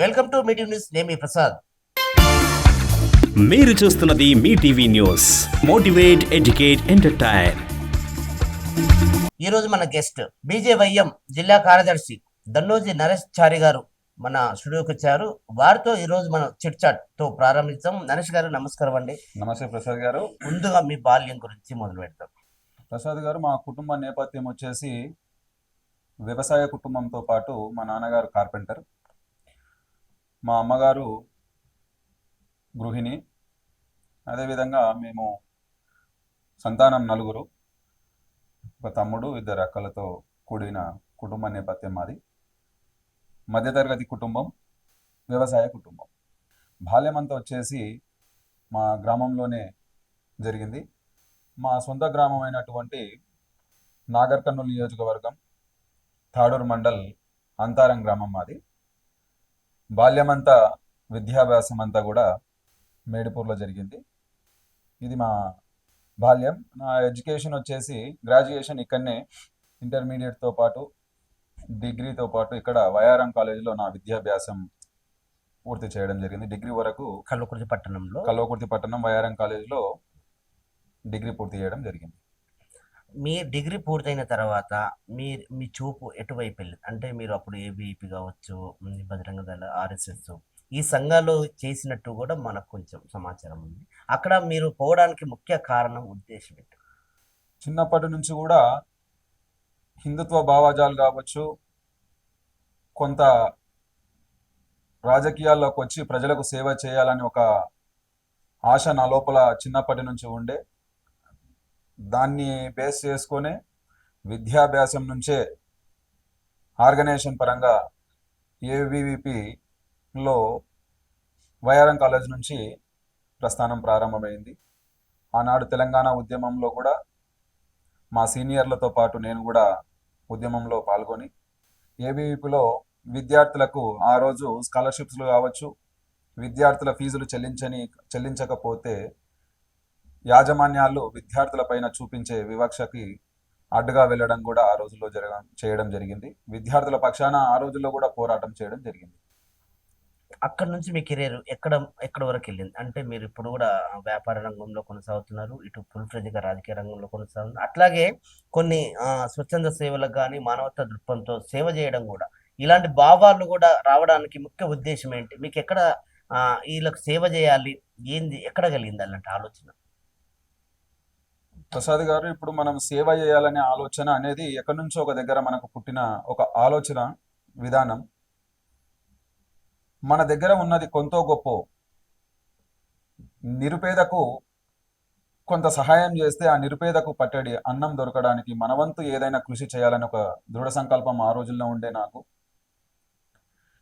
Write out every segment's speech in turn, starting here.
Welcome to మీటివ్ news. నేను మీ ప్రసాద్. మీరు చూస్తున్నది మీ TV news. Motivate, educate, entertain. ఈరోజు మన గెస్ట్ బీజేవైఎం జిల్లా కార్యదర్శి దన్నోజీ నరేష్ చారి గారు మన స్టూడియోకి వచ్చారు. వారితో ఈరోజు మనం చిట్ చాట్ తో ప్రారంభించాం. నరేష్ గారు నమస్కారం అండి. నమస్తే ప్రసాద్ గారు. ముందుగా మీ బాల్యం గురించి మొదలు పెడతాం. ప్రసాద్ గారు, మా కుటుంబ నేపథ్యం వచ్చేసి వ్యవసాయ కుటుంబంతో పాటు మా నాన్నగారు కార్పెంటర్, మా అమ్మగారు గృహిణి. అదేవిధంగా మేము సంతానం నలుగురు, ఒక తమ్ముడు, ఇద్దరు అక్కలతో కూడిన కుటుంబ నేపథ్యం మాది. మధ్యతరగతి కుటుంబం, వ్యవసాయ కుటుంబం. బాల్యం అంతా వచ్చేసి మా గ్రామంలోనే జరిగింది. మా సొంత గ్రామం అయినటువంటి నాగర్ కర్నూలు నియోజకవర్గం, తాడూరు మండల్, అంతారం గ్రామం మాది. బాల్యమంతా, విద్యాభ్యాసం అంతా కూడా మేడిపూర్లో జరిగింది. ఇది మా బాల్యం. నా ఎడ్యుకేషన్ వచ్చేసి గ్రాడ్యుయేషన్ ఇక్కడనే, ఇంటర్మీడియట్తో పాటు డిగ్రీతో పాటు ఇక్కడ వైఆర్ఎం కాలేజీలో నా విద్యాభ్యాసం పూర్తి చేయడం జరిగింది. డిగ్రీ వరకు కల్వకుర్తి పట్టణం వైఆర్ఎం కాలేజీలో డిగ్రీ పూర్తి చేయడం జరిగింది. మీ డిగ్రీ పూర్తయిన తర్వాత మీ చూపు ఎటువైపు వెళ్ళింది? అంటే మీరు అప్పుడు ఏబీపీ కావచ్చు, బజరంగ దళ, ఆర్ఎస్ఎస్ ఈ సంఘాలు చేసినట్టు కూడా మనకు కొంచెం సమాచారం ఉంది. అక్కడ మీరు పోవడానికి ముఖ్య కారణం, ఉద్దేశం ఏంటి? చిన్నప్పటి నుంచి కూడా హిందుత్వ భావజాలు కావచ్చు, కొంత రాజకీయాల్లోకి వచ్చి ప్రజలకు సేవ చేయాలని ఒక ఆశ నా లోపల చిన్నప్పటి నుంచి ఉండే. దాన్ని బేస్ చేసుకొని విద్యాభ్యాసం నుంచే ఆర్గనైజేషన్ పరంగా ఏబీవీపీలో వైఆర్ఎం కాలేజ్ నుంచి ప్రస్థానం ప్రారంభమైంది. ఆనాడు తెలంగాణ ఉద్యమంలో కూడా మా సీనియర్లతో పాటు నేను కూడా ఉద్యమంలో పాల్గొని ఏబీవీపీలో విద్యార్థులకు ఆ రోజు స్కాలర్షిప్స్లు కావచ్చు, విద్యార్థుల ఫీజులు చెల్లించకపోతే యాజమాన్యాలు విద్యార్థుల పైన చూపించే వివక్షకి అడ్డుగా వెళ్ళడం కూడా ఆ రోజుల్లో చేయడం జరిగింది. విద్యార్థుల పక్షాన ఆ రోజుల్లో కూడా పోరాటం చేయడం జరిగింది. అక్కడ నుంచి మీ కెరీర్ ఎక్కడ వరకు వెళ్ళింది? అంటే మీరు ఇప్పుడు కూడా వ్యాపార రంగంలో కొనసాగుతున్నారు, ఇటు ఫుల్ ఫ్లెడ్జ్‌గా రాజకీయ రంగంలో కొనసాగుతున్నారు. అట్లాగే కొన్ని స్వచ్ఛంద సేవలకు కానీ, మానవతా దృక్పథంతో సేవ చేయడం కూడా, ఇలాంటి భావాలు కూడా రావడానికి ముఖ్య ఉద్దేశం ఏంటి? మీకు ఎక్కడ వీళ్ళకి సేవ చేయాలి, ఏంది, ఎక్కడ కలిగింది అలాంటి ఆలోచన? ప్రసాద్ గారు, ఇప్పుడు మనం సేవ చేయాలనే ఆలోచన అనేది ఎక్కడి నుంచో ఒక దగ్గర మనకు పుట్టిన ఒక ఆలోచన విధానం. మన దగ్గర ఉన్నది కొంతో గొప్ప నిరుపేదకు కొంత సహాయం చేస్తే ఆ నిరుపేదకు పట్టడి అన్నం దొరకడానికి మన వంతు ఏదైనా కృషి చేయాలని ఒక దృఢ సంకల్పం ఆ రోజుల్లో ఉండే నాకు.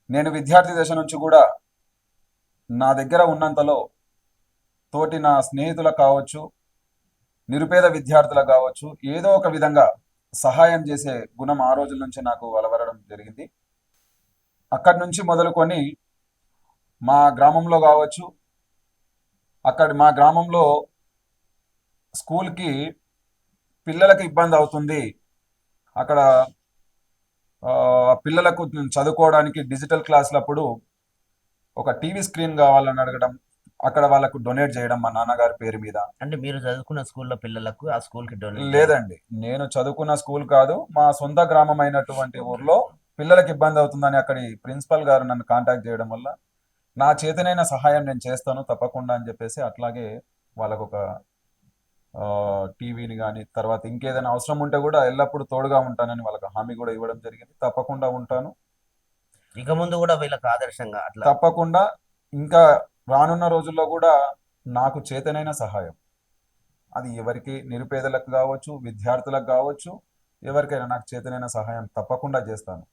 నేను విద్యార్థి దశ నుంచి కూడా నా దగ్గర ఉన్నంతలో తోటి నా స్నేహితులకు కావచ్చు, నిరుపేద విద్యార్థులకు కావచ్చు, ఏదో ఒక విధంగా సహాయం చేసే గుణం ఆ రోజుల నుంచి నాకు అలవరడం జరిగింది. అక్కడి నుంచి మొదలుకొని మా గ్రామంలో కావచ్చు, మా గ్రామంలో స్కూల్కి పిల్లలకు ఇబ్బంది అవుతుంది, అక్కడ పిల్లలకు చదువుకోవడానికి డిజిటల్ క్లాసులప్పుడు ఒక టీవీ స్క్రీన్ కావాలని అడగడం, అక్కడ వాళ్ళకు డొనేట్ చేయడం మా నాన్నగారి పేరు మీద. అంటే మీరు చదువుకున్న స్కూల్లో పిల్లలకు ఆ స్కూల్కి డొనేట్? లేదండి, నేను చదువుకున్న స్కూల్ కాదు, మా సొంత గ్రామం అయినటువంటి ఊర్లో పిల్లలకు ఇబ్బంది అవుతుందని అక్కడి ప్రిన్సిపల్ గారు నన్ను కాంటాక్ట్ చేయడం వల్ల నా చేతనైన సహాయం నేను చేస్తాను తప్పకుండా అని చెప్పేసి, అట్లాగే వాళ్ళకు ఒక టీవీని కానీ, తర్వాత ఇంకేదైనా అవసరం ఉంటే కూడా ఎల్లప్పుడూ తోడుగా ఉంటానని వాళ్ళకి హామీ కూడా ఇవ్వడం జరిగింది. తప్పకుండా ఉంటాను, ఇక ముందు కూడా వీళ్ళకి ఆదర్శంగా అట్లా తప్పకుండా. ఇంకా రానున్న రోజుల్లో కూడా నాకు చేతనైన సహాయం, అది ఎవరికి, నిరుపేదలకు కావచ్చు, విద్యార్థులకు కావచ్చు, ఎవరికైనా నాకు చేతనైన సహాయం తప్పకుండా చేస్తాను.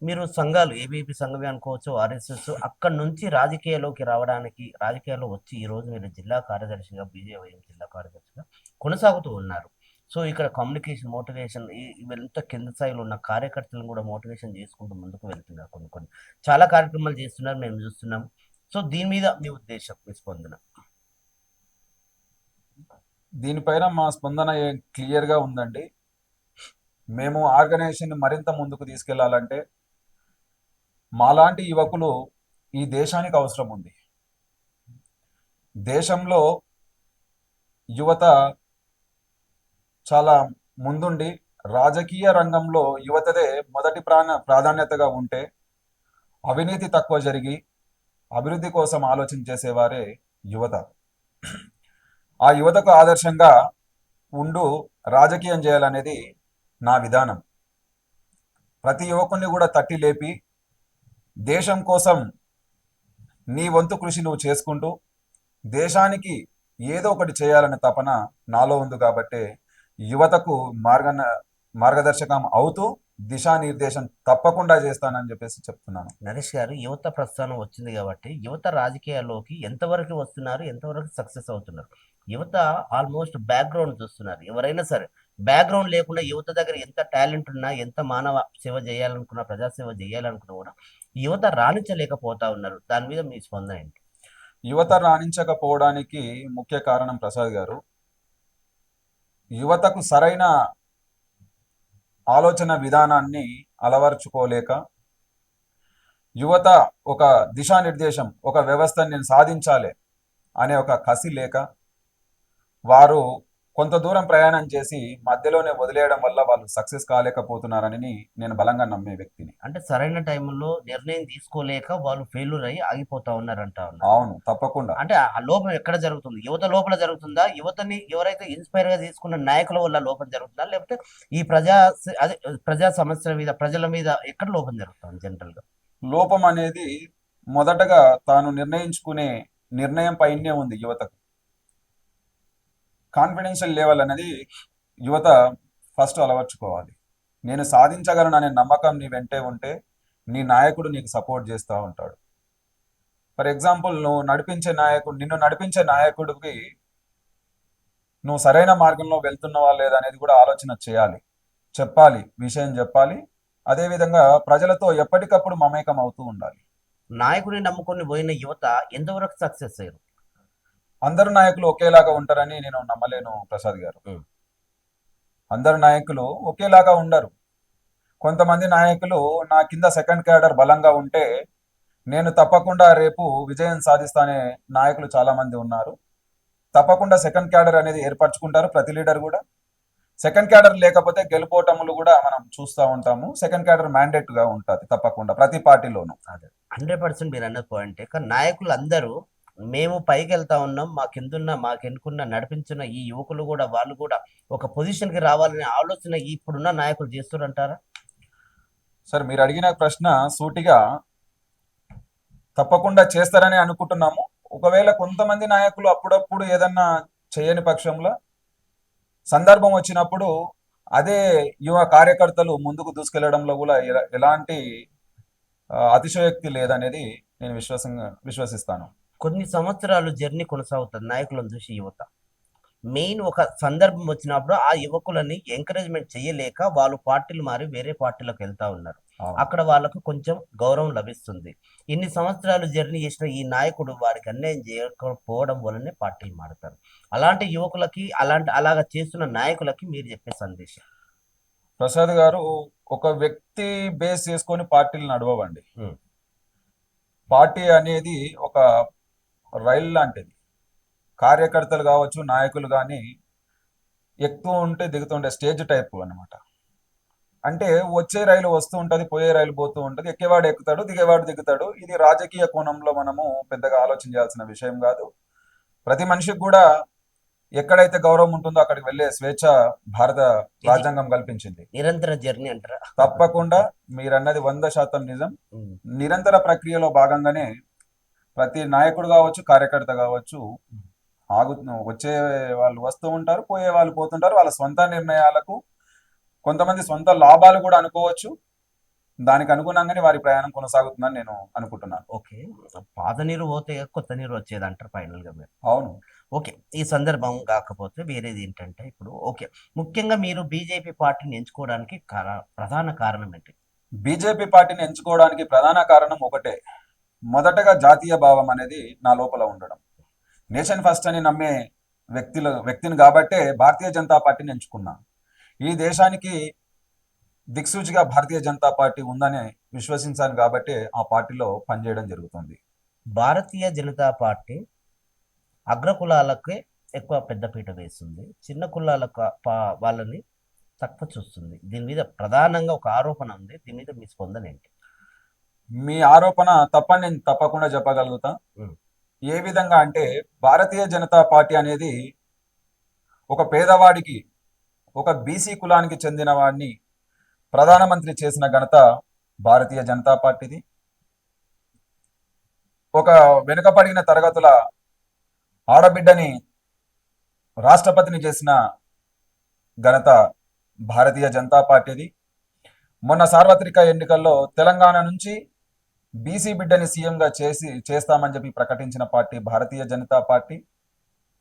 మీరు సంఘాలు, ఏబీపీ సంఘమే అనుకోవచ్చు, ఆర్ఎస్ఎస్, అక్కడ నుంచి రాజకీయాల్లోకి రావడానికి, రాజకీయాల్లో వచ్చి ఈరోజు మీరు జిల్లా కార్యదర్శిగా, బీజేవైఎం జిల్లా కార్యదర్శిగా కొనసాగుతూ ఉన్నారు. సో ఇక్కడ కమ్యూనికేషన్, మోటివేషన్, ఇవంతా కింద స్థాయిలో ఉన్న కార్యకర్తలను కూడా మోటివేషన్ చేసుకుంటూ ముందుకు వెళ్తున్నారు. కొన్ని చాలా కార్యక్రమాలు చేస్తున్నారు, మేము చూస్తున్నాం. సో దీని మీద మీ ఉద్దేశం, మీ స్పందన? దీనిపైన మా స్పందన క్లియర్గా ఉందండి. మేము ఆర్గనైజేషన్ మరింత ముందుకు తీసుకెళ్లాలంటే మాలాంటి యువకులు ఈ దేశానికి అవసరం ఉంది. దేశంలో యువత చాలా ముందుండి రాజకీయ రంగంలో యువతదే మొదటి ప్రాధాన్యతగా ఉంటే, అవినీతి తక్కువ జరిగి అభివృద్ధి కోసం ఆలోచన చేసేవారే యువత. ఆ యువతకు ఆదర్శంగా ఉండు రాజకీయం చేయాలనేది నా విధానం. ప్రతి యువకుడిని కూడా తట్టి లేపి దేశం కోసం నీ వంతు కృషి నువ్వు చేసుకుంటూ దేశానికి ఏదో ఒకటి చేయాలనే తపన నాలో ఉంది. కాబట్టి యువతకు మార్గదర్శకం అవుతూ దిశానిర్దేశం తప్పకుండా చేస్తానని చెప్పేసి చెప్తున్నాను. నరేష్ గారు, యువత ప్రస్థానం వచ్చింది కాబట్టి యువత రాజకీయాల్లోకి ఎంతవరకు వస్తున్నారు, ఎంతవరకు సక్సెస్ అవుతున్నారు? యువత ఆల్మోస్ట్ బ్యాక్గ్రౌండ్ చూస్తున్నారు. ఎవరైనా సరే బ్యాక్గ్రౌండ్ లేకుండా యువత దగ్గర ఎంత టాలెంట్ ఉన్నా, ఎంత మానవ సేవ చేయాలనుకున్నా, ప్రజాసేవ చేయాలనుకున్నా కూడా యువత రాణించలేకపోతా ఉన్నారు. దాని మీద మీ స్పందన ఏంటి? యువత రాణించకపోవడానికి ముఖ్య కారణం ప్రసాద్ గారు, యువతకు సరైన ఆలోచన విధానాన్ని అలవర్చుకోలేక, యువత ఒక దిశానిర్దేశం, ఒక వ్యవస్థను నేను సాధించాలి అనే ఒక కసి లేక, వారు కొంత దూరం ప్రయాణం చేసి మధ్యలోనే వదిలేయడం వల్ల వాళ్ళు సక్సెస్ కాలేకపోతున్నారని నేను బలంగా నమ్మే వ్యక్తిని. అంటే సరైన టైంలో నిర్ణయం తీసుకోలేక వాళ్ళు ఫెయిల్యూర్ అయ్యి ఆగిపోతా ఉన్నారంట. అవును, తప్పకుండా. అంటే ఆ లోపం ఎక్కడ జరుగుతుంది? యువత లోపల జరుగుతుందా? యువతని ఎవరైతే ఇన్స్పైర్ గా తీసుకున్న నాయకుల వల్ల లోపం జరుగుతుందా? లేకపోతే ఈ ప్రజా సమస్యల మీద, ప్రజల మీద ఎక్కడ లోపం జరుగుతుంది జనరల్ గా? లోపం అనేది మొదటగా తాను నిర్ణయించుకునే నిర్ణయం పైనే ఉంది యువతకు. కాన్ఫిడెన్షియల్ లెవెల్ అనేది యువత ఫస్ట్ అలవర్చుకోవాలి. నేను సాధించగలను అనే నమ్మకం నీ వెంటే ఉంటే నీ నాయకుడు నీకు సపోర్ట్ చేస్తూ ఉంటాడు. ఫర్ ఎగ్జాంపుల్, నిన్ను నడిపించే నాయకుడికి నువ్వు సరైన మార్గంలో వెళ్తున్నావా లేదా అనేది కూడా ఆలోచన చేయాలి, చెప్పాలి, విషయం చెప్పాలి. అదేవిధంగా ప్రజలతో ఎప్పటికప్పుడు మమేకం అవుతూ ఉండాలి. నాయకుడిని నమ్ముకొని పోయిన యువత ఎంతవరకు సక్సెస్ అయ్యారు? అందరు నాయకులు ఒకేలాగా ఉంటారని నేను నమ్మలేను ప్రసాద్ గారు. అందరు నాయకులు ఒకేలాగా ఉండరు. కొంతమంది నాయకులు నా కింద సెకండ్ క్యాడర్ బలంగా ఉంటే నేను తప్పకుండా రేపు విజయం సాధిస్తానే నాయకులు చాలా మంది ఉన్నారు. తప్పకుండా సెకండ్ క్యాడర్ అనేది ఏర్పరచుకుంటారు ప్రతి లీడర్ కూడా. సెకండ్ క్యాడర్ లేకపోతే గెలుపోటములు కూడా మనం చూస్తూ ఉంటాము. సెకండ్ క్యాడర్ మ్యాండేట్ గా ఉంటుంది తప్పకుండా ప్రతి పార్టీలోనూ. 100% మీరు అన్న పాయింటే. కానీ నాయకులు అందరూ మేము పైకి వెళ్తా ఉన్నాం, మాకెన్నుకున్న నడిపించిన ఈ యువకులు కూడా, వాళ్ళు కూడా ఒక పొజిషన్ కి రావాలనే ఆలోచన ఇప్పుడున్న నాయకులు చేస్తారంటారా? సార్, మీరు అడిగిన ప్రశ్న సూటిగా తప్పకుండా చేస్తారని అనుకుంటున్నాము. ఒకవేళ కొంతమంది నాయకులు అప్పుడప్పుడు ఏదన్నా చేయని పక్షంలో సందర్భం వచ్చినప్పుడు అదే యువ కార్యకర్తలు ముందుకు దూసుకెళ్లడంలో కూడా ఎలాంటి అతిశయోక్తి లేదనేది నేను విశ్వసిస్తాను. కొన్ని సంవత్సరాలు జర్నీ కొనసాగుతుంది నాయకులను చూసి యువత. మెయిన్ ఒక సందర్భం వచ్చినప్పుడు ఆ యువకులని ఎంకరేజ్మెంట్ చేయలేక వాళ్ళు పార్టీలు మారి వేరే పార్టీలకు వెళ్తా ఉన్నారు. అక్కడ వాళ్ళకు కొంచెం గౌరవం లభిస్తుంది. ఇన్ని సంవత్సరాలు జర్నీ చేసిన ఈ నాయకుడు వారికి అన్యాయం చేయకపోవడం వల్లనే పార్టీలు మారుతారు. అలాంటి యువకులకి, అలాగా చేస్తున్న నాయకులకి మీరు చెప్పే సందేశం? ప్రసాద్ గారు, ఒక వ్యక్తి బేస్ చేసుకొని పార్టీలు నడవండి. పార్టీ అనేది ఒక రైలు లాంటిది. కార్యకర్తలు కావచ్చు, నాయకులు కానీ ఎక్కుతూ ఉంటే దిగుతుండే స్టేజ్ టైప్ అనమాట. అంటే వచ్చే రైలు వస్తూ ఉంటుంది, పోయే రైలు పోతూ ఉంటుంది, ఎక్కేవాడు ఎక్కుతాడు, దిగేవాడు దిగుతాడు. ఇది రాజకీయ కోణంలో మనము పెద్దగా ఆలోచించాల్సిన విషయం కాదు. ప్రతి మనిషికి కూడా ఎక్కడైతే గౌరవం ఉంటుందో అక్కడికి వెళ్ళే స్వేచ్ఛ భారత రాజ్యాంగం కల్పించింది. నిరంతర జర్నీ అంటారా? తప్పకుండా మీరన్నది 100% నిజం. నిరంతర ప్రక్రియలో భాగంగానే ప్రతి నాయకుడు కావచ్చు, కార్యకర్త కావచ్చు, వచ్చే వాళ్ళు వస్తూ ఉంటారు, పోయే వాళ్ళు పోతుంటారు. వాళ్ళ సొంత నిర్ణయాలకు, కొంతమంది సొంత లాభాలు కూడా అనుకోవచ్చు, దానికి అనుగుణంగానే వారి ప్రయాణం కొనసాగుతుందని నేను అనుకుంటున్నాను. ఓకే, పాత నీరు పోతే కొత్త నీరు వచ్చేది అంటారు ఫైనల్ గా మీరు? అవును. ఓకే, ఈ సందర్భం కాకపోతే వేరేది ఏంటంటే, ఇప్పుడు ఓకే, ముఖ్యంగా మీరు బీజేపీ పార్టీని ఎంచుకోవడానికి ప్రధాన కారణం ఏంటి? బీజేపీ పార్టీని ఎంచుకోవడానికి ప్రధాన కారణం ఒకటే. మొదటగా జాతీయ భావం అనేది నా లోపల ఉండడం. నేషన్ ఫస్ట్ అని నమ్మే వ్యక్తిని కాబట్టే భారతీయ జనతా పార్టీని ఎంచుకున్నా. ఈ దేశానికి దిక్సూచిగా భారతీయ జనతా పార్టీ ఉందని విశ్వసించాను కాబట్టి ఆ పార్టీలో పనిచేయడం జరుగుతుంది. భారతీయ జనతా పార్టీ అగ్రకులాలకే ఎక్కువ పెద్దపీట వేస్తుంది, చిన్న కులాల వాళ్ళని తక్కువ చూస్తుంది. దీని మీద ప్రధానంగా ఒక ఆరోపణ ఉంది. దీని మీద మీ స్పందన ఏంటి? మీ ఆరోపణ తప్పని నేను తప్పకుండా చెప్పగలుగుతా. ఉమ్. ఏ విధంగా అంటే భారతీయ జనతా పార్టీ అనేది ఒక పేదవాడికి, ఒక బీసీ కులానికి చెందిన వాడిని ప్రధానమంత్రి చేసిన ఘనత భారతీయ జనతా పార్టీది. ఒక వెనుకబడిన తరగతుల ఆడబిడ్డని రాష్ట్రపతిని చేసిన ఘనత భారతీయ జనతా పార్టీది. మొన్న సార్వత్రిక ఎన్నికల్లో తెలంగాణ నుంచి బీసీ బిడ్డని సీఎంగా చేస్తామని చెప్పి ప్రకటించిన పార్టీ భారతీయ జనతా పార్టీ.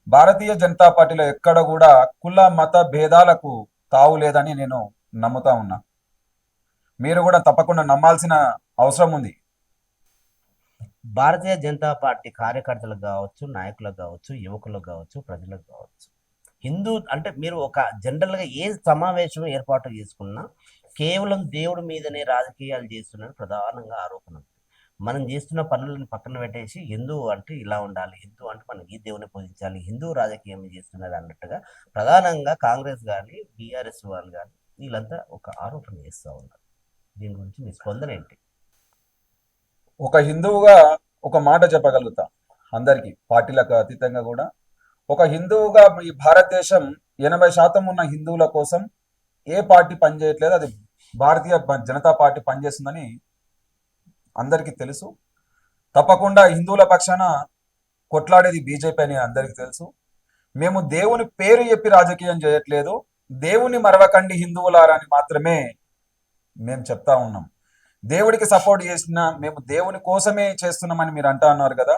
భారతీయ జనతా పార్టీలో ఎక్కడ కూడా కుల మత భేదాలకు తావు లేదని నేను నమ్ముతా ఉన్నా. మీరు కూడా తప్పకుండా నమ్మాల్సిన అవసరం ఉంది. భారతీయ జనతా పార్టీ కార్యకర్తలకు కావచ్చు, నాయకులకు కావచ్చు, యువకులకు కావచ్చు, ప్రజలకు కావచ్చు, హిందూ అంటే మీరు ఒక జనరల్గా ఏ సమావేశం ఏర్పాటు చేసుకున్నా కేవలం దేవుడి మీదనే రాజకీయాలు చేస్తున్నారు ప్రధానంగా ఆరోపణ ఉంది. మనం చేస్తున్న పనులను పక్కన పెట్టేసి హిందూ అంటే ఇలా ఉండాలి, హిందూ అంటే మనం ఈ దేవుని పూజించాలి, హిందూ రాజకీయం చేస్తున్నది అన్నట్టుగా ప్రధానంగా కాంగ్రెస్ కానీ బీఆర్ఎస్ వాళ్ళు కానీ వీళ్ళంతా ఒక ఆరోపణ చేస్తూ ఉన్నారు. దీని గురించి మీ స్పందన ఏంటి? ఒక హిందువుగా ఒక మాట చెప్పగలుగుతా అందరికీ, పార్టీలకు అతీతంగా కూడా. ఒక హిందువుగా ఈ భారతదేశం 80% ఉన్న హిందువుల కోసం ఏ పార్టీ పనిచేయట్లేదు, అది భారతీయ జనతా పార్టీ పనిచేస్తుందని అందరికీ తెలుసు. తప్పకుండా హిందువుల పక్షాన కొట్లాడేది బీజేపీ అని అందరికీ తెలుసు. మేము దేవుని పేరు చెప్పి రాజకీయం చేయట్లేదు, దేవుని మరవకండి హిందువులారా అని మాత్రమే మేము చెప్తా ఉన్నాం. దేవుడికి సపోర్ట్ చేసిన మేము దేవుని కోసమే చేస్తున్నామని మీరు అంటా ఉన్నారు కదా,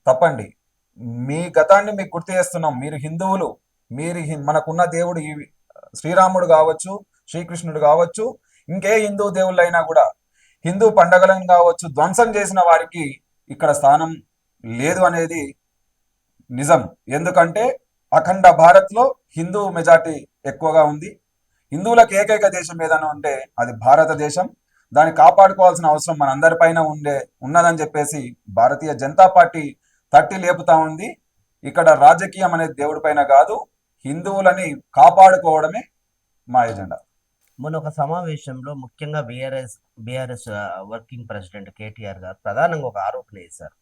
తప్పండి. మీ గతాన్ని మీకు గుర్తు చేస్తున్నాం. మీరు హిందువులు, మీరు మనకున్న దేవుడు ఈ శ్రీరాముడు కావచ్చు, శ్రీకృష్ణుడు కావచ్చు, ఇంకే హిందూ దేవుళ్ళైనా కూడా హిందూ పండగలను కావచ్చు ధ్వంసం చేసిన వారికి ఇక్కడ స్థానం లేదు అనేది నిజం. ఎందుకంటే అఖండ భారత్లో హిందూ మెజార్టీ ఎక్కువగా ఉంది. హిందువులకు ఏకైక దేశం ఏదైనా ఉంటే అది భారతదేశం. దాన్ని కాపాడుకోవాల్సిన అవసరం మనందరిపైన ఉన్నదని చెప్పేసి భారతీయ జనతా పార్టీ తట్టి లేపుతా ఉంది. ఇక్కడ రాజకీయం అనేది దేవుడి పైన కాదు, హిందువులని కాపాడుకోవడమే మా ఎజెండా. మొన్న ఒక సమావేశంలో ముఖ్యంగా బీఆర్ఎస్ వర్కింగ్ ప్రెసిడెంట్ కేటీఆర్ గారు ప్రధానంగా ఒక ఆరోపణ చేశారు.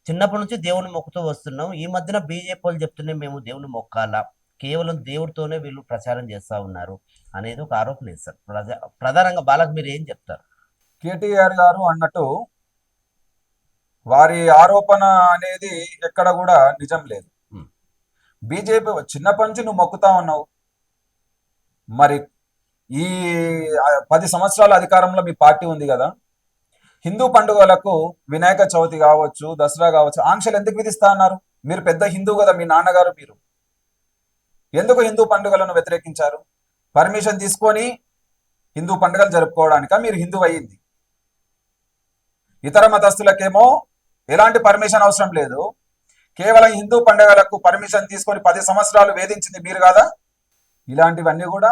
చిన్నప్పటి నుంచి దేవుని మొక్కుతూ వస్తున్నాం, ఈ మధ్యన బీజేపీ వాళ్ళు చెప్తూనే మేము దేవుని మొక్కాలా, కేవలం దేవుడితోనే వీళ్ళు ప్రచారం చేస్తూ ఉన్నారు అనేది ఒక ఆరోపణ చేశారు. ప్రధానంగా బాలకు మీరు ఏం చెప్తారు? కేటీఆర్ గారు అన్నట్టు వారి ఆరోపణ అనేది ఎక్కడ కూడా నిజం లేదు. బీజేపీ చిన్నప్పటి నుంచి నువ్వు మొక్కుతా ఉన్నావు, మరి ఈ 10 సంవత్సరాల అధికారంలో మీ పార్టీ ఉంది కదా, హిందూ పండుగలకు వినాయక చవితి కావచ్చు, దసరా కావచ్చు ఆంక్షలు ఎందుకు విధిస్తా అన్నారు? మీరు పెద్ద హిందూ కదా, మీ నాన్నగారు, మీరు ఎందుకు హిందూ పండుగలను వ్యతిరేకించారు? పర్మిషన్ తీసుకొని హిందూ పండుగలు జరుపుకోవడానిక మీరు హిందూ అయ్యింది? ఇతర మతస్థులకేమో ఎలాంటి పర్మిషన్ అవసరం లేదు, కేవలం హిందూ పండుగలకు పర్మిషన్ తీసుకొని 10 సంవత్సరాలు వేధించింది మీరు కాదా? ఇలాంటివన్నీ కూడా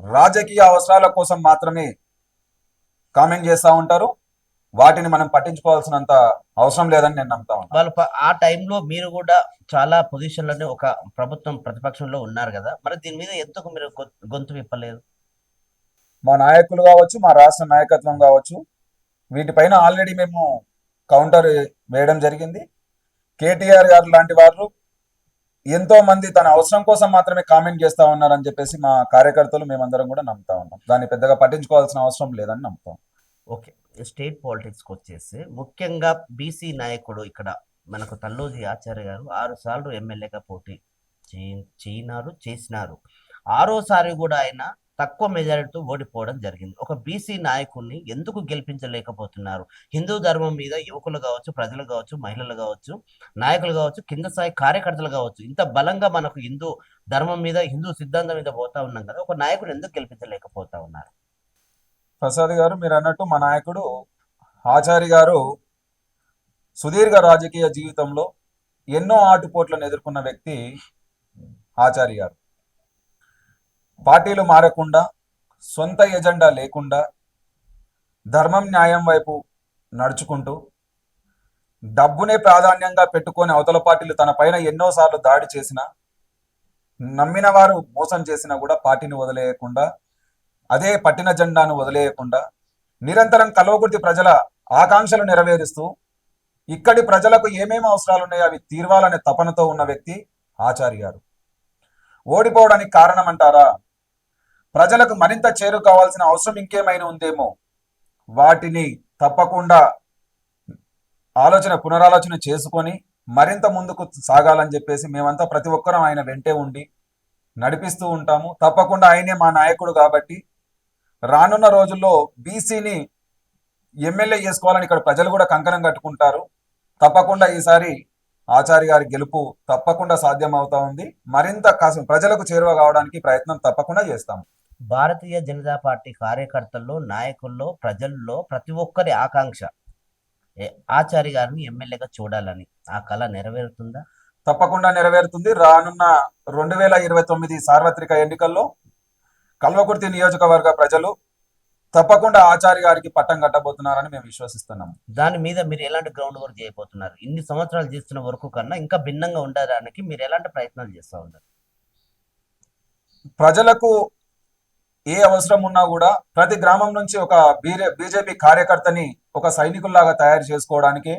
రాజకీయ అవసరాల కోసం మాత్రమే కామెంట్ చేస్తూ ఉంటారు. వాటిని మనం పట్టించుకోవాల్సినంత అవసరం లేదని నేను నమ్ముతా ఉన్నాను. వాళ్ళు ఆ టైంలో మీరు కూడా చాలా పొజిషన్లోనే ఒక ప్రభుత్వం ప్రతిపక్షంలో ఉన్నారు కదా, మరి దీని మీద ఎందుకు మీరు గొంతు విప్పలేదు? మా నాయకులు కావచ్చు, మా రాష్ట్ర నాయకత్వం కావచ్చు, వీటిపైన ఆల్రెడీ మేము కౌంటర్ వేయడం జరిగింది. కేటీఆర్ గారు లాంటి వారు ఎంతో మంది తన అవసరం కోసం మాత్రమే కామెంట్ చేస్తా ఉన్నారని చెప్పేసి మా కార్యకర్తలు మేమందరం కూడా నమ్ముతా ఉన్నాం. దాన్ని పెద్దగా పట్టించుకోవాల్సిన అవసరం లేదని నమ్ముతాం. ఓకే, స్టేట్ పాలిటిక్స్కి వచ్చేసి ముఖ్యంగా బీసీ నాయకుడు ఇక్కడ మనకు తల్లోజీ ఆచార్య గారు 6 సార్లు ఎమ్మెల్యేగా పోటీ చేసినారు. 6వసారి కూడా ఆయన తక్కువ మెజారిటీతో ఓడిపోవడం జరిగింది. ఒక బీసీ నాయకుడిని ఎందుకు గెలిపించలేకపోతున్నారు? హిందూ ధర్మం మీద యువకులు కావచ్చు, ప్రజలు కావచ్చు, మహిళలు కావచ్చు, నాయకులు కావచ్చు, కింద స్థాయి కార్యకర్తలు కావచ్చు, ఇంత బలంగా మనకు హిందూ ధర్మం మీద, హిందూ సిద్ధాంతం మీద పోతా ఉన్నాం కదా, ఒక నాయకుడు ఎందుకు గెలిపించలేకపోతా ఉన్నారు? ప్రసాద్ గారు, మీరు అన్నట్టు మా నాయకుడు ఆచార్య గారు సుదీర్ఘ రాజకీయ జీవితంలో ఎన్నో ఆటుపోట్లను ఎదుర్కొన్న వ్యక్తి ఆచార్య గారు. పార్టీలు మారకుండా సొంత ఎజెండా లేకుండా ధర్మం న్యాయం వైపు నడుచుకుంటూ డబ్బునే ప్రాధాన్యంగా పెట్టుకొని అవతల పార్టీలు తన పైన ఎన్నోసార్లు దాడి చేసినా, నమ్మిన వారు మోసం చేసినా కూడా పార్టీని వదిలేయకుండా, అదే పట్టిన జెండాను వదిలేయకుండా నిరంతరం కల్వకుర్తి ప్రజల ఆకాంక్షలు నెరవేరుస్తూ ఇక్కడి ప్రజలకు ఏమేమి అవసరాలు ఉన్నాయో అవి తీర్వాలనే తపనతో ఉన్న వ్యక్తి ఆచారి గారు. ఓడిపోవడానికి కారణం అంటారా? ప్రజలకు మరింత చేరువ కావాల్సిన అవసరం ఇంకేమైనా ఉందేమో, వాటిని తప్పకుండా పునరాలోచన చేసుకొని మరింత ముందుకు సాగాలని చెప్పేసి మేమంతా ప్రతి ఒక్కరం ఆయన వెంటే ఉండి నడిపిస్తూ ఉంటాము. తప్పకుండా ఆయనే మా నాయకుడు కాబట్టి రానున్న రోజుల్లో బీసీని ఎమ్మెల్యే చేసుకోవాలని ఇక్కడ ప్రజలు కూడా కంకణం కట్టుకుంటారు. తప్పకుండా ఈసారి ఆచార్య గారి గెలుపు తప్పకుండా సాధ్యం అవుతా ఉంది. మరింత ప్రజలకు చేరువ కావడానికి ప్రయత్నం తప్పకుండా చేస్తాము. భారతీయ జనతా పార్టీ కార్యకర్తల్లో, నాయకుల్లో, ప్రజల్లో ప్రతి ఒక్కరి ఆకాంక్ష ఆచార్య గారిని ఎమ్మెల్యేగా చూడాలని. ఆ కళ నెరవేరుతుందా? తప్పకుండా నెరవేరుతుంది. రానున్న 2029 సార్వత్రిక ఎన్నికల్లో కల్వకుర్తి నియోజకవర్గ ప్రజలు తప్పకుండా ఆచార్య గారికి పట్టం కట్టబోతున్నారని మేము విశ్వసిస్తున్నాము. దాని మీద మీరు ఎలాంటి గ్రౌండ్ వర్క్ చేయబోతున్నారు? ఇన్ని సంవత్సరాలు చేస్తున్న వర్క్ కన్నా ఇంకా భిన్నంగా ఉండడానికి మీరు ఎలాంటి ప్రయత్నాలు చేస్తూ ఉన్నారు? ప్రజలకు ఏ అవసరం ఉన్నా కూడా ప్రతి గ్రామం నుంచి ఒక బీజేపీ కార్యకర్తని ఒక సైనికుల్లాగా తయారు చేసుకోవడానికి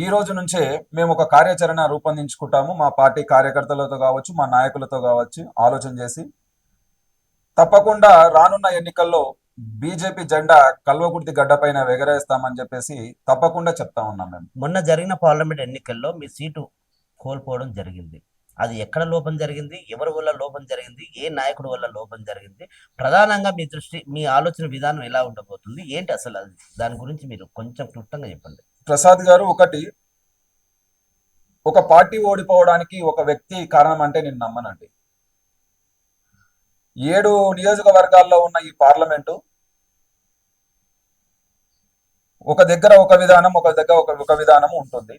ఈ రోజు నుంచే మేము ఒక కార్యాచరణ రూపొందించుకుంటాము. మా పార్టీ కార్యకర్తలతో కావచ్చు, మా నాయకులతో కావచ్చు ఆలోచన చేసి తప్పకుండా రానున్న ఎన్నికల్లో బీజేపీ జెండా కల్వకుర్తి గడ్డపైన ఎగరేస్తామని చెప్పేసి తప్పకుండా చెప్తా ఉన్నాం. మేము మొన్న జరిగిన పార్లమెంట్ ఎన్నికల్లో మీ సీటు కోల్పోవడం జరిగింది. అది ఎక్కడ లోపం జరిగింది? ఎవరి వల్ల లోపం జరిగింది? ఏ నాయకుడి వల్ల లోపం జరిగింది? ప్రధానంగా మీ దృష్టి, మీ ఆలోచన విధానం ఎలా ఉండబోతుంది? ఏంటి అసలు అది? దాని గురించి మీరు కొంచెం క్లుప్తంగా చెప్పండి. ప్రసాద్ గారు, ఒక పార్టీ ఓడిపోవడానికి ఒక వ్యక్తి కారణం అంటే నేను నమ్మనండి. 7 నియోజకవర్గాల్లో ఉన్న ఈ పార్లమెంటు ఒక దగ్గర ఒక విధానం, ఒక దగ్గర ఒక విధానం ఉంటుంది.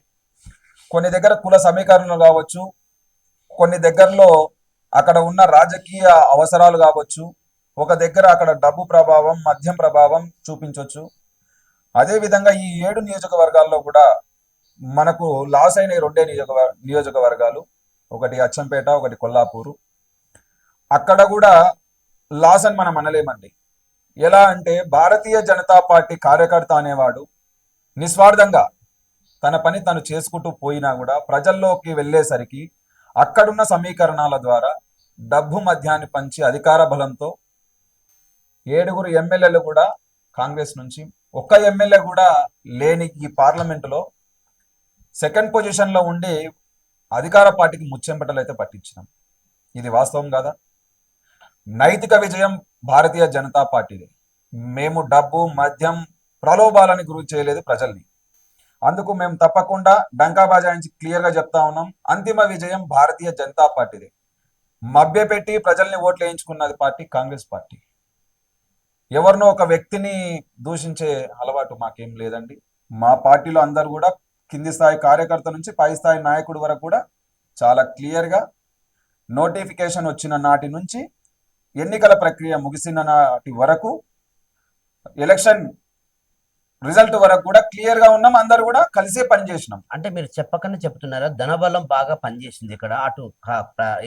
కొన్ని దగ్గర కుల సమీకరణలు కావచ్చు, కొన్ని దగ్గరలో అక్కడ ఉన్న రాజకీయ అవసరాలు కావచ్చు, ఒక దగ్గర అక్కడ డబ్బు ప్రభావం, మద్యం ప్రభావం చూపించవచ్చు. అదేవిధంగా ఈ 7 నియోజకవర్గాల్లో కూడా మనకు లాస్ అయిన 2 నియోజకవర్గాలు, ఒకటి అచ్చంపేట, ఒకటి కొల్లాపూరు. అక్కడ కూడా లాస్ అని మనం అనలేమండి. ఎలా అంటే భారతీయ జనతా పార్టీ కార్యకర్త అనేవాడు నిస్వార్థంగా తన పని తను చేసుకుంటూ పోయినా కూడా ప్రజల్లోకి వెళ్ళేసరికి అక్కడున్న సమీకరణాల ద్వారా డబ్బు మద్యాన్ని పంచి అధికార బలంతో 7 ఎమ్మెల్యేలు కూడా కాంగ్రెస్ నుంచి, ఒక్క ఎమ్మెల్యే కూడా లేని ఈ పార్లమెంటులో సెకండ్ పొజిషన్ లో ఉండి అధికార పార్టీకి ముచ్చెంపటలు అయితే పట్టించినాం. ఇది వాస్తవం కాదా? నైతిక విజయం భారతీయ జనతా పార్టీది. మేము డబ్బు, మద్యం, ప్రలోభాలని గురి చేయలేదు ప్రజల్ని. అందుకు మేము తప్పకుండా డంకా బజాయించి క్లియర్ గా చెప్తా ఉన్నాం, అంతిమ విజయం భారతీయ జనతా పార్టీది. మభ్యపెట్టి ప్రజల్ని ఓట్లు వేయించుకున్నది పార్టీ కాంగ్రెస్ పార్టీ. ఎవరినో ఒక వ్యక్తిని దూషించే అలవాటు మాకేం లేదండి. మా పార్టీలో అందరు కూడా కింది స్థాయి కార్యకర్త నుంచి పై స్థాయి నాయకుడి వరకు కూడా చాలా క్లియర్ గా నోటిఫికేషన్ వచ్చిన నాటి నుంచి ఎన్నికల ప్రక్రియ ముగిసిన నాటి వరకు, ఎలక్షన్ రిజల్ట్ వరకు కూడా క్లియర్ గా ఉన్నాం. అందరు కూడా కలిసే పనిచేసినాం. అంటే మీరు చెప్పకనే చెప్తున్నారా? ధనబలం బాగా పనిచేసింది ఇక్కడ. అటు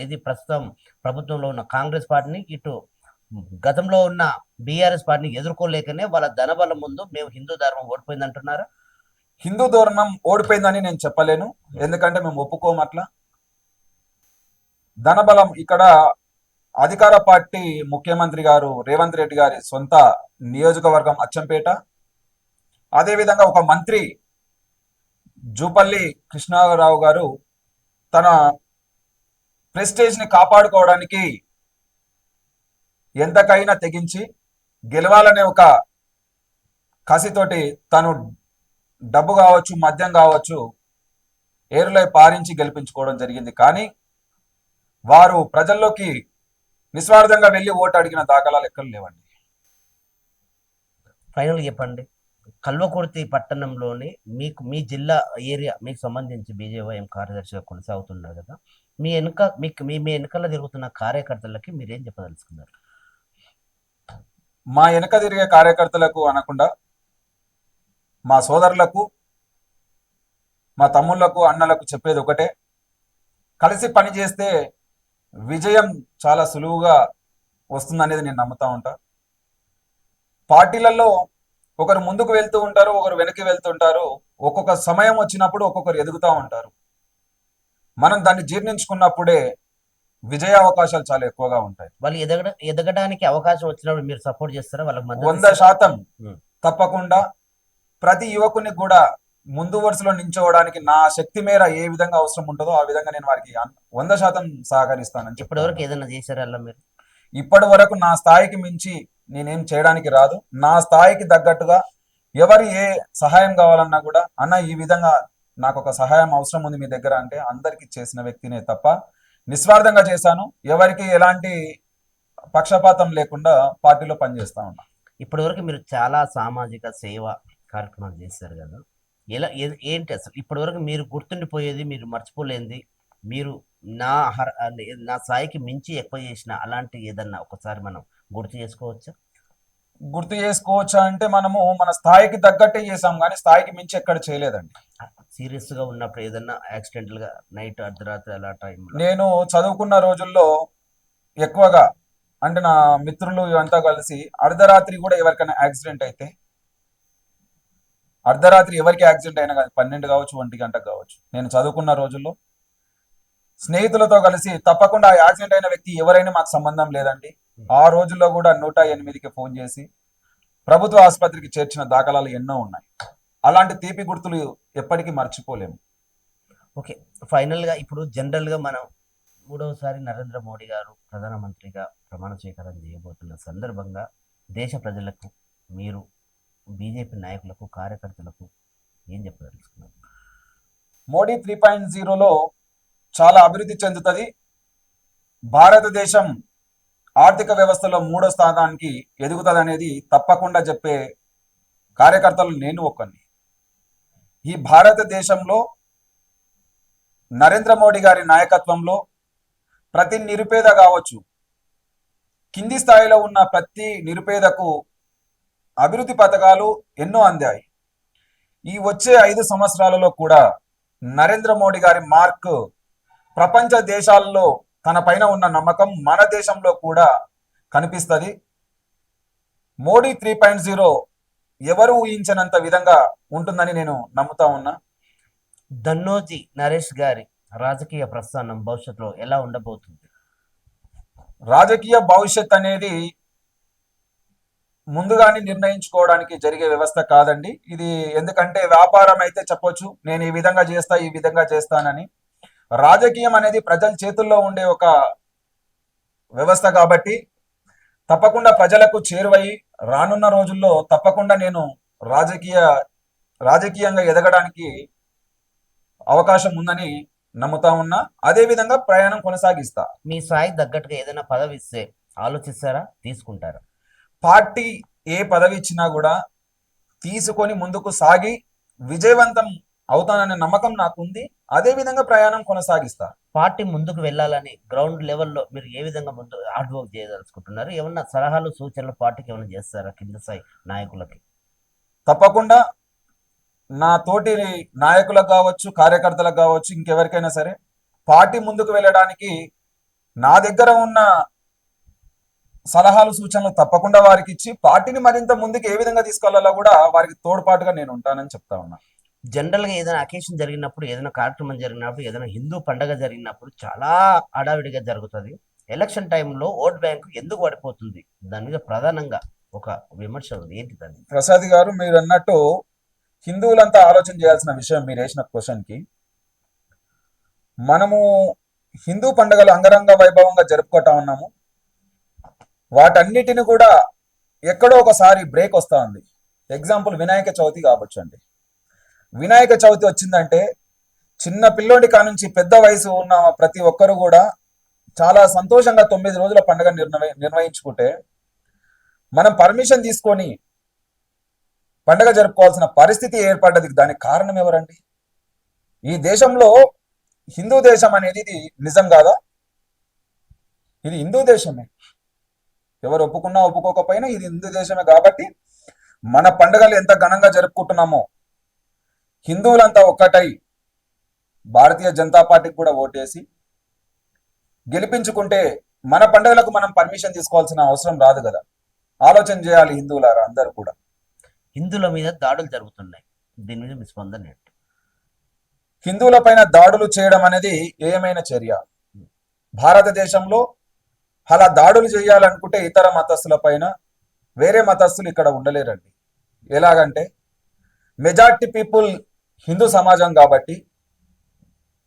ఇది ప్రస్తుతం ప్రభుత్వంలో ఉన్న కాంగ్రెస్ పార్టీని, ఇటు గతంలో ఉన్న బీఆర్ఎస్ పార్టీని ఎదుర్కోలేకనే వాళ్ళ ధనబలం ముందు మేము హిందూ ధర్మం ఓడిపోయింది అంటున్నారా? హిందూ ధర్మం ఓడిపోయిందని నేను చెప్పలేను, ఎందుకంటే మేము ఒప్పుకోము అట్లా. ధనబలం ఇక్కడ అధికార పార్టీ ముఖ్యమంత్రి గారు రేవంత్ రెడ్డి గారి సొంత నియోజకవర్గం అచ్చంపేట. అదేవిధంగా ఒక మంత్రి జూపల్లి కృష్ణారావు గారు తన ప్రెస్టేజ్ ని కాపాడుకోవడానికి ఎంతకైనా తెగించి గెలవాలనే ఒక కసితోటి తను డబ్బు కావచ్చు, మద్యం కావచ్చు ఏరులై పారించి గెలిపించుకోవడం జరిగింది. కానీ వారు ప్రజల్లోకి నిస్వార్థంగా వెళ్ళి ఓటు అడిగిన దాఖలాలు ఎక్కడ లేవండి. ఫైనల్ చెప్పండి, కల్వకుర్తి పట్టణంలోని మీ జిల్లా ఏరియా మీకు సంబంధించి బీజేవైఎం కార్యదర్శిగా కొనసాగుతున్నారు కదా, మీ వెనుకల్లో తిరుగుతున్న కార్యకర్తలకి మీరేం చెప్పదలుచుకున్నారు? మా వెనక తిరిగే కార్యకర్తలకు అనకుండా మా సోదరులకు, మా తమ్ముళ్లకు, అన్నలకు చెప్పేది ఒకటే: కలిసి పని చేస్తే విజయం చాలా సులువుగా వస్తుందనేది నేను నమ్ముతా ఉంటా. పార్టీలలో ఒకరు ముందుకు వెళ్తూ ఉంటారు, ఒకరు వెనక్కి వెళ్తుంటారు. ఒక్కొక్క సమయం వచ్చినప్పుడు ఒక్కొక్కరు ఎదుగుతూ ఉంటారు. మనం దాన్ని జీర్ణించుకున్నప్పుడే విజయ అవకాశాలు చాలా ఎక్కువగా ఉంటాయి. వాళ్ళు ఎదగడానికి అవకాశం వచ్చినప్పుడు మీరు సపోర్ట్ చేస్తారా? వాళ్ళకి మద్దతు 100% ఉం. తప్పకుండా ప్రతి యువకుని కూడా ముందు వరుసలో నించోవడానికి నా శక్తి మేర ఏ విధంగా అవసరం ఉంటుందో ఆ విధంగా నేను వారికి 100% సహకరిస్తానని ఇప్పటివరకు చెప్తాను. ఏదైనా చేశారా అలా మీరు? ఇప్పటి వరకు నా స్థాయికి మించి నేనేం చేయడానికి రాదు. నా స్థాయికి తగ్గట్టుగా ఎవరు ఏ సహాయం కావాలన్నా కూడా, అన్న ఈ విధంగా నాకు ఒక సహాయం అవసరం ఉంది మీ దగ్గర అంటే అందరికీ చేసిన వ్యక్తినే తప్ప నిస్వార్థంగా చేశాను. ఎవరికి ఎలాంటి పక్షపాతం లేకుండా పార్టీలో పనిచేస్తా ఉన్నా. ఇప్పటివరకు మీరు చాలా సామాజిక సేవ కార్యక్రమాలు చేశారు కదా, ఏంటి అసలు ఇప్పటివరకు మీరు గుర్తుండిపోయేది, మీరు మర్చిపోలేనిది, మీరు నా స్థాయికి మించి ఎక్కువ చేసిన అలాంటి ఏదన్నా ఒకసారి మనం గుర్తు చేసుకోవచ్చా? గుర్తు చేసుకోవచ్చా అంటే మనము మన స్థాయికి తగ్గట్టే చేసాం, కానీ స్థాయికి మించి ఎక్కడ చేయలేదండి. సీరియస్ గా ఉన్నప్పుడు ఏదన్నా యాక్సిడెంటల్ గా నైట్ అర్ధరాత్రి అలా టైంలో? నేను చదువుకున్న రోజుల్లో ఎక్కువగా అంటే నా మిత్రులు ఇవంతా కలిసి అర్ధరాత్రి కూడా ఎవరికైనా యాక్సిడెంట్ అయితే, అర్ధరాత్రి ఎవరికి యాక్సిడెంట్ అయినా కానీ 12 కావచ్చు, 1 గంటకు కావచ్చు, నేను చదువుకున్న రోజుల్లో స్నేహితులతో కలిసి తప్పకుండా ఆ యాక్సిడెంట్ అయిన వ్యక్తి ఎవరైనా మాకు సంబంధం లేదండి. ఆ రోజుల్లో కూడా 108కి ఫోన్ చేసి ప్రభుత్వ ఆసుపత్రికి చేర్చిన దాఖలాలు ఎన్నో ఉన్నాయి. అలాంటి తీపి గుర్తులు ఎప్పటికీ మర్చిపోలేము. ఓకే, ఫైనల్ గా ఇప్పుడు జనరల్ గా మనం మూడవసారి నరేంద్ర మోడీ గారు ప్రధానమంత్రిగా ప్రమాణ స్వీకారం చేయబోతున్న సందర్భంగా దేశ ప్రజలకు, మీరు బీజేపీ నాయకులకు, కార్యకర్తలకు ఏం చెప్పదలుచుకున్నారు? మోడీ 3.0లో చాలా అభివృద్ధి చెందుతుంది. భారతదేశం ఆర్థిక వ్యవస్థలో 3వ స్థానానికి ఎదుగుతుంది అనేది తప్పకుండా చెప్పే కార్యకర్తలు నేను ఒక్కని. ఈ భారతదేశంలో నరేంద్ర మోడీ గారి నాయకత్వంలో ప్రతి నిరుపేద కావచ్చు, కింది స్థాయిలో ఉన్న ప్రతి నిరుపేదకు అభివృద్ధి పథకాలు ఎన్నో అందాయి. ఈ వచ్చే 5 సంవత్సరాలలో కూడా నరేంద్ర మోడీ గారి మార్క్ ప్రపంచ దేశాల్లో తన పైన ఉన్న నమ్మకం మన దేశంలో కూడా కనిపిస్తుంది. మోడీ 3.0 ఎవరు ఊహించనంత విధంగా ఉంటుందని నేను నమ్ముతా ఉన్నా. దన్నోజీ నరేష్ గారి రాజకీయ ప్రస్థానం భవిష్యత్తులో ఎలా ఉండబోతుంది? రాజకీయ భవిష్యత్ అనేది ముందుగానే నిర్ణయించుకోవడానికి జరిగే వ్యవస్థ కాదండి ఇది. ఎందుకంటే వ్యాపారం అయితే చెప్పొచ్చు, నేను ఈ విధంగా చేస్తా, ఈ విధంగా చేస్తానని. రాజకీయం అనేది ప్రజల చేతుల్లో ఉండే ఒక వ్యవస్థ కాబట్టి తప్పకుండా ప్రజలకు చేరువై రానున్న రోజుల్లో తప్పకుండా నేను రాజకీయంగా ఎదగడానికి అవకాశం ఉందని నమ్ముతా ఉన్నా. అదే విధంగా ప్రయాణం కొనసాగిస్తా. మీ స్థాయి తగ్గట్టుగా ఏదైనా పదవి ఇస్తే ఆలోచిస్తారా, తీసుకుంటారా? పార్టీ ఏ పదవి ఇచ్చినా కూడా తీసుకొని ముందుకు సాగి విజయవంతం అవుతాననే నమ్మకం నాకుంది. అదే విధంగా ప్రయాణం కొనసాగిస్తా. పార్టీ ముందుకు వెళ్ళాలని గ్రౌండ్ లెవెల్లో మీరు ఏ విధంగా ముందు హార్డ్ వర్క్ చేయదలుచుకుంటున్నారు? ఏమన్నా సలహాలు, సూచనలు పార్టీకి ఏమైనా చేస్తారా కింద స్థాయి నాయకులకి? తప్పకుండా నా తోటి నాయకులకు కావచ్చు, కార్యకర్తలకు కావచ్చు, ఇంకెవరికైనా సరే పార్టీ ముందుకు వెళ్ళడానికి నా దగ్గర ఉన్న సలహాలు, సూచనలు తప్పకుండా వారికి ఇచ్చి పార్టీని మరింత ముందుకు ఏ విధంగా తీసుకెళ్లాలో కూడా వారికి తోడ్పాటుగా నేను ఉంటానని చెప్తా ఉన్నా. జనరల్గా ఏదైనా అకేషన్ జరిగినప్పుడు, ఏదైనా కార్యక్రమం జరిగినప్పుడు, ఏదైనా హిందూ పండగ జరిగినప్పుడు చాలా హడావిడిగా జరుగుతుంది. ఎలక్షన్ టైంలో ఓట్ బ్యాంకు ఎందుకు పడిపోతుంది? దాని మీద ప్రధానంగా ఒక విమర్శ ఉంది. ఏంటి దాన్ని? ప్రసాద్ గారు, మీరు అన్నట్టు హిందువులంతా ఆలోచన చేయాల్సిన విషయం మీరు వేసిన క్వశ్చన్కి. మనము హిందూ పండుగలు అంగరంగ వైభవంగా జరుపుకుంటా ఉన్నాము. వాటన్నిటిని కూడా ఎక్కడో ఒకసారి బ్రేక్ వస్తూ ఉంది. ఎగ్జాంపుల్ వినాయక చవితి కావచ్చు అండి. వినాయక చవితి వచ్చిందంటే చిన్న పిల్లోడి కానుంచి పెద్ద వయసు ఉన్న ప్రతి ఒక్కరు కూడా చాలా సంతోషంగా 9 రోజుల పండుగ నిర్వహించుకుంటే, మనం పర్మిషన్ తీసుకొని పండుగ జరుపుకోవాల్సిన పరిస్థితి ఏర్పడ్డది. దానికి కారణం ఎవరండి? ఈ దేశంలో హిందూ దేశం అనేది ఇది నిజం కాదా? ఇది హిందూ దేశమే. ఎవరు ఒప్పుకున్నా ఒప్పుకోకపోయినా ఇది హిందూ దేశమే కాబట్టి మన పండుగలు ఎంత ఘనంగా జరుపుకుంటున్నామో హిందువులంతా ఒక్కటై భారతీయ జనతా పార్టీకి కూడా ఓటేసి గెలిపించుకుంటే మన పండుగలకు మనం పర్మిషన్ తీసుకోవాల్సిన అవసరం రాదు కదా. ఆలోచన చేయాలి హిందువులారా అందరూ కూడా. హిందువుల మీద దాడులు జరుగుతున్నాయి, దీని మీద మీ స్పందన ఏంటి? హిందువుల పైన దాడులు చేయడం అనేది ఏమైన చర్య? భారతదేశంలో అలా దాడులు చేయాలనుకుంటే ఇతర మతస్థుల పైన వేరే మతస్థులు ఇక్కడ ఉండలేరండి. ఎలాగంటే మెజారిటీ పీపుల్ హిందూ సమాజం కాబట్టి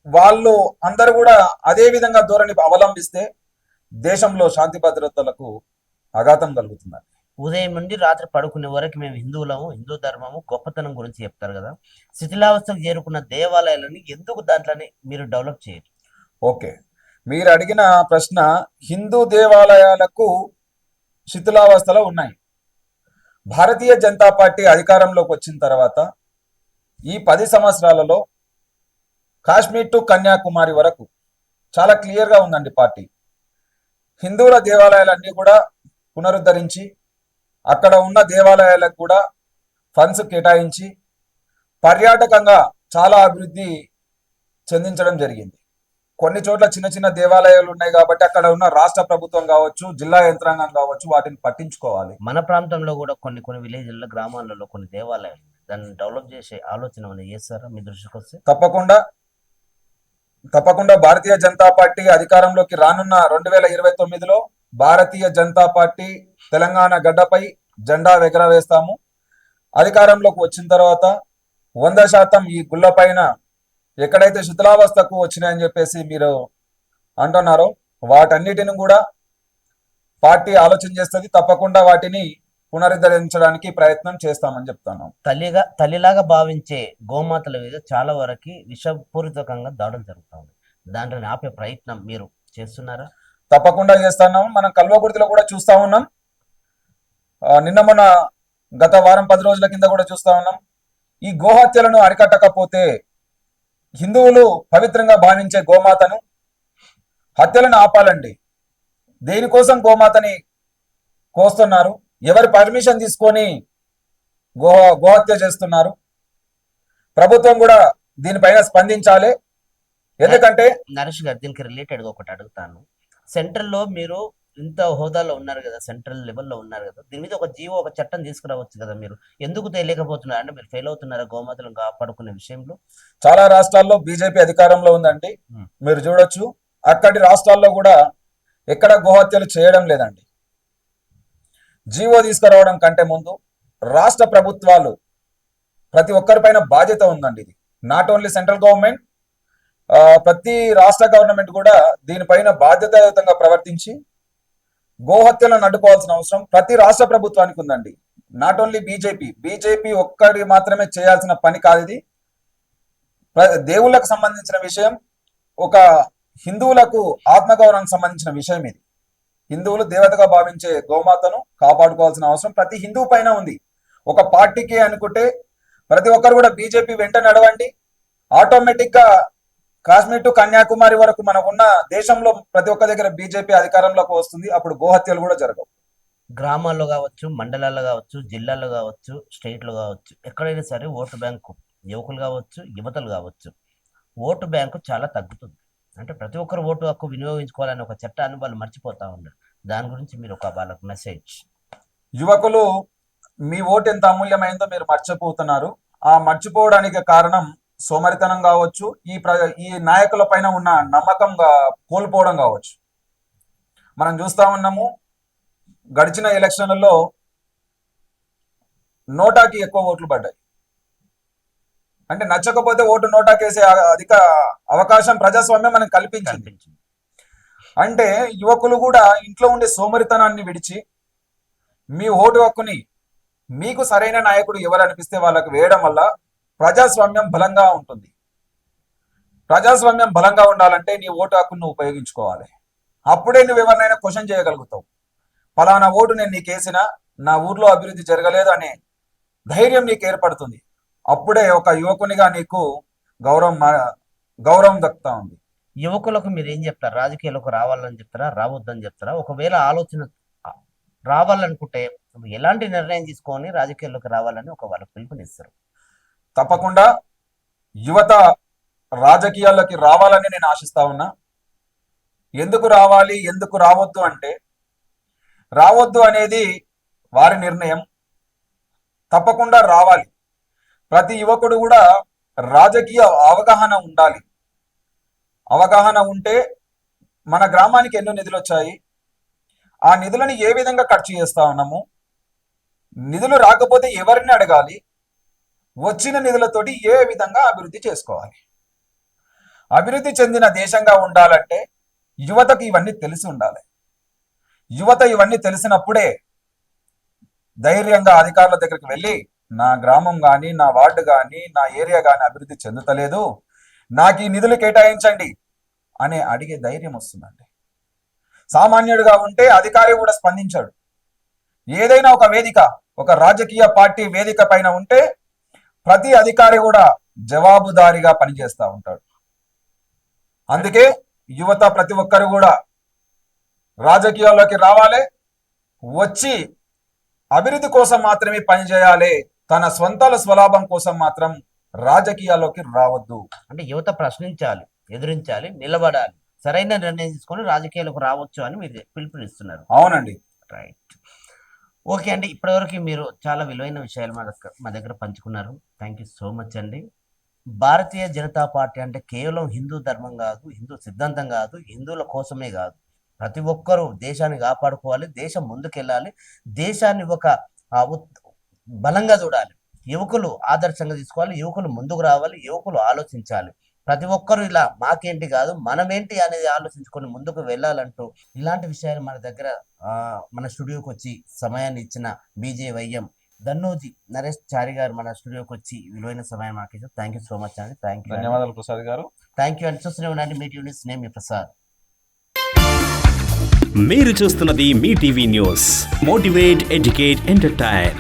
వాళ్ళు అందరూ కూడా అదే విధంగా ధోరణి అవలంబిస్తే దేశంలో శాంతి భద్రతలకు ఆఘాతం కలుగుతుందండి. ఉదయం నుండి రాత్రి పడుకునే వరకు మేము హిందువులము, హిందూ ధర్మము గొప్పతనం గురించి చెప్తారు కదా. శిథిలావస్థకు చేరుకున్న దేవాలయాలని ఎందుకు దాంట్లోనే మీరు డెవలప్ చేయరు? ఓకే, మీరు అడిగిన ప్రశ్న హిందూ దేవాలయాలకు శిథిలావస్థలో ఉన్నాయి. భారతీయ జనతా పార్టీ అధికారంలోకి వచ్చిన తర్వాత ఈ 10 సంవత్సరాలలో కాశ్మీర్ టు కన్యాకుమారి వరకు చాలా క్లియర్గా ఉందండి పార్టీ. హిందువుల దేవాలయాలన్నీ కూడా పునరుద్ధరించి అక్కడ ఉన్న దేవాలయాలకు కూడా ఫండ్స్ కేటాయించి పర్యాటకంగా చాలా అభివృద్ధి చెందించడం జరిగింది. కొన్ని చోట్ల చిన్న చిన్న దేవాలయాలు ఉన్నాయి కాబట్టి అక్కడ ఉన్న రాష్ట్ర ప్రభుత్వం కావచ్చు, జిల్లా యంత్రాంగం కావచ్చు, వాటిని పట్టించుకోవాలి. మన ప్రాంతంలో కూడా కొన్ని విలేజ్లలో, గ్రామాలలో కొన్ని దేవాలయాలు దాన్ని డెవలప్ చేసే ఆలోచన ఏమైనా చేస్తారా మీ దృష్టికి వస్తే? తప్పకుండా భారతీయ జనతా పార్టీ అధికారంలోకి రానున్న 2029లో భారతీయ జనతా పార్టీ తెలంగాణ గడ్డపై జెండా ఎగరవేస్తాము. అధికారంలోకి వచ్చిన తర్వాత 100% ఈ గుళ్ళ పైన ఎక్కడైతే శిథిలావస్థకు వచ్చినాయని చెప్పేసి మీరు అంటున్నారో వాటన్నిటిని కూడా పార్టీ ఆలోచన చేస్తుంది. తప్పకుండా వాటిని పునరుద్ధరించడానికి ప్రయత్నం చేస్తామని చెప్తాను. తల్లిలాగా భావించే గోమాతల మీద చాలా వరకు విషపూరితకంగా దాడులు జరుగుతూ ఉంది. దాంట్లో ఆపే ప్రయత్నం మీరు చేస్తున్నారా? తప్పకుండా చేస్తున్నాం. మనం కల్వకుర్తిలో కూడా చూస్తా ఉన్నాం. నిన్న మొన్న గత వారం 10 రోజుల కింద కూడా చూస్తా ఉన్నాం. ఈ గోహత్యలను అరికట్టకపోతే హిందువులు పవిత్రంగా భావించే గోమాతను హత్యలను ఆపాలండి. దేనికోసం గోమాతని కోస్తున్నారు? ఎవరి పర్మిషన్ తీసుకొని గోహత్య చేస్తున్నారు? ప్రభుత్వం కూడా దీనిపైన స్పందించాలి. ఎందుకంటే నరేష్ గారు దీనికి రిలేటెడ్గా ఒకటి అడుగుతాను. సెంట్రల్లో మీరు ఇంత హోదాలో ఉన్నారు కదా, సెంట్రల్ లెవెల్లో ఉన్నారు కదా, దీని మీద ఒక చట్టం తీసుకురావచ్చు కదా. మీరు ఎందుకు తెలియకపోతున్నారు? అంటే మీరు ఫెయిల్ అవుతున్నారా గోమాతలను కాపాడుకునే విషయంలో? చాలా రాష్ట్రాల్లో బీజేపీ అధికారంలో ఉందండి. మీరు చూడొచ్చు, అక్కడి రాష్ట్రాల్లో కూడా ఎక్కడ గోహత్యలు చేయడం లేదండి. జీవో తీసుకురావడం కంటే ముందు రాష్ట్ర ప్రభుత్వాలు ప్రతి ఒక్కరిపైన బాధ్యత ఉందండి. ఇది నాట్ ఓన్లీ సెంట్రల్ గవర్నమెంట్, ప్రతి రాష్ట్ర గవర్నమెంట్ కూడా దీనిపైన బాధ్యతాయుతంగా ప్రవర్తించి గోహత్యలను అడ్డుకోవాల్సిన అవసరం ప్రతి రాష్ట్ర ప్రభుత్వానికి ఉందండి. నాట్ ఓన్లీ బీజేపీ ఒక్కడి మాత్రమే చేయాల్సిన పని కాదు ఇది. దేవుళ్ళకు సంబంధించిన విషయం, ఒక హిందువులకు ఆత్మగౌరవానికి సంబంధించిన విషయం ఇది. హిందువులు దేవతగా భావించే గోమాతను కాపాడుకోవాల్సిన అవసరం ప్రతి హిందువు పైన ఉంది. ఒక పార్టీకి అనుకుంటే ప్రతి ఒక్కరు కూడా బీజేపీ వెంట నడవండి, ఆటోమేటిక్ గా కాశ్మీర్ టు కన్యాకుమారి వరకు మనకున్న దేశంలో ప్రతి ఒక్క దగ్గర బీజేపీ అధికారంలోకి వస్తుంది. అప్పుడు గోహత్యలు కూడా జరగవు. గ్రామాల్లో కావచ్చు, మండలాల్లో కావచ్చు, జిల్లాల్లో కావచ్చు, స్టేట్లో కావచ్చు, ఎక్కడైనా సరే ఓటు బ్యాంకు, యువకులు కావచ్చు, యువతలు కావచ్చు, ఓటు బ్యాంకు చాలా తగ్గుతుంది. అంటే ప్రతి ఒక్కరు ఓటు హక్కు వినియోగించుకోవాలని ఒక చట్టాన్ని వాళ్ళు మర్చిపోతా ఉన్నారు. దాని గురించి మీరు ఒక వాళ్ళకు మెసేజ్. యువకులు, మీ ఓటు ఎంత అమూల్యమైందో మీరు మర్చిపోతున్నారు. ఆ మర్చిపోవడానికి కారణం సోమరితనం కావచ్చు, ఈ నాయకుల పైన ఉన్న నమ్మకం కోల్పోవడం కావచ్చు. మనం చూస్తా ఉన్నాము, గడిచిన ఎలక్షన్లలో నోటాకి ఎక్కువ ఓట్లు పడ్డాయి. అంటే నచ్చకపోతే ఓటు నోటాకేసే అధిక అవకాశం ప్రజాస్వామ్యం మనకు కల్పించింది. అంటే యువకులు కూడా ఇంట్లో ఉండే సోమరితనాన్ని విడిచి మీ ఓటు హక్కుని మీకు సరైన నాయకుడు ఎవరు అనిపిస్తే వాళ్ళకు వేయడం వల్ల ప్రజాస్వామ్యం బలంగా ఉంటుంది. ప్రజాస్వామ్యం బలంగా ఉండాలంటే నీ ఓటు హక్కును ఉపయోగించుకోవాలి. అప్పుడే నువ్వు ఎవరినైనా క్వశ్చన్ చేయగలుగుతావు. ఫలానా ఓటు నేను నీకు వేసినా నా ఊర్లో అభివృద్ధి జరగలేదు అనే ధైర్యం నీకు ఏర్పడుతుంది. అప్పుడే ఒక యువకునిగా నీకు గౌరవం దక్కుతా ఉంది. యువకులకు మీరు ఏం చెప్తారు? రాజకీయాలకు రావాలని చెప్తారా, రావద్దని చెప్తారా? ఒకవేళ ఆలోచన రావాలనుకుంటే ఎలాంటి నిర్ణయం తీసుకొని రాజకీయాల్లోకి రావాలని ఒక వాళ్ళకి పిలుపునిస్తారు? తప్పకుండా యువత రాజకీయాల్లోకి రావాలని నేను ఆశిస్తా ఉన్నా. ఎందుకు రావాలి, ఎందుకు రావద్దు అంటే, రావద్దు అనేది వారి నిర్ణయం. తప్పకుండా రావాలి. ప్రతి యువకుడు కూడా రాజకీయ అవగాహన ఉండాలి. అవగాహన ఉంటే మన గ్రామానికి ఎన్నో నిధులు వచ్చాయి, ఆ నిధులను ఏ విధంగా ఖర్చు చేస్తా ఉన్నాము, నిధులు రాకపోతే ఎవరిని అడగాలి, వచ్చిన నిధులతోటి ఏ విధంగా అభివృద్ధి చేసుకోవాలి. అభివృద్ధి చెందిన దేశంగా ఉండాలంటే యువతకు ఇవన్నీ తెలిసి ఉండాలి. యువత ఇవన్నీ తెలిసినప్పుడే ధైర్యంగా అధికారుల దగ్గరికి వెళ్ళి, నా గ్రామం కానీ, నా వార్డు కానీ, నా ఏరియా కానీ అభివృద్ధి చెందుతలేదు, నాకు ఈ నిధులు కేటాయించండి అనే అడిగే ధైర్యం వస్తుందండి. సామాన్యుడిగా ఉంటే అధికారి కూడా స్పందించాడు. ఏదైనా ఒక వేదిక, ఒక రాజకీయ పార్టీ వేదిక పైన ఉంటే ప్రతి అధికారి కూడా జవాబుదారీగా పనిచేస్తూ ఉంటాడు. అందుకే యువత ప్రతి ఒక్కరు కూడా రాజకీయాల్లోకి రావాలి, వచ్చి అభివృద్ధి కోసం మాత్రమే పనిచేయాలి. తన సొంతాల స్వలాభం కోసం మాత్రం రాజకీయాల్లోకి రావద్దు. అంటే యువత ప్రశ్నించాలి, ఎదిరించాలి, నిలబడాలి, సరైన నిర్ణయం తీసుకొని రాజకీయాలకు రావచ్చు అని మీరు పిలుపునిస్తున్నారు. అవునండి. రైట్. ఓకే అండి, ఇప్పటివరకు మీరు చాలా విలువైన విషయాలు మా దగ్గర పంచుకున్నారు. థ్యాంక్ యూ సో మచ్ అండి. భారతీయ జనతా పార్టీ అంటే కేవలం హిందూ ధర్మం కాదు, హిందూ సిద్ధాంతం కాదు, హిందువుల కోసమే కాదు, ప్రతి ఒక్కరూ దేశాన్ని కాపాడుకోవాలి, దేశం ముందుకెళ్ళాలి, దేశాన్ని ఒక బలంగా చూడాలి, యువకులు ఆదర్శంగా తీసుకోవాలి, యువకులు ముందుకు రావాలి, యువకులు ఆలోచించాలి. ప్రతి ఒక్కరు ఇలా మాకేంటి కాదు మనమేంటి అనేది ఆలోచించుకొని ముందుకు వెళ్ళాలంటూ ఇలాంటి విషయాలు మన దగ్గర మన స్టూడియోకి వచ్చి సమయాన్ని ఇచ్చిన బీజేవైఎం దన్నోజీ నరేష్ చారి గారు మన స్టూడియోకి వచ్చి విలువైన సమయం మాకు ఇచ్చారు. థ్యాంక్ యూ సో మచ్ అండి. Thank you. ధన్యవాదాలు ప్రసాద్ గారు. థ్యాంక్ యూ అండి. చూస్తూనే ఉండండి మీ టీవీ న్యూస్. నేను మీ ప్రసాద్. మీరు చూస్తున్నది మీ TV news. Motivate, educate, entertain.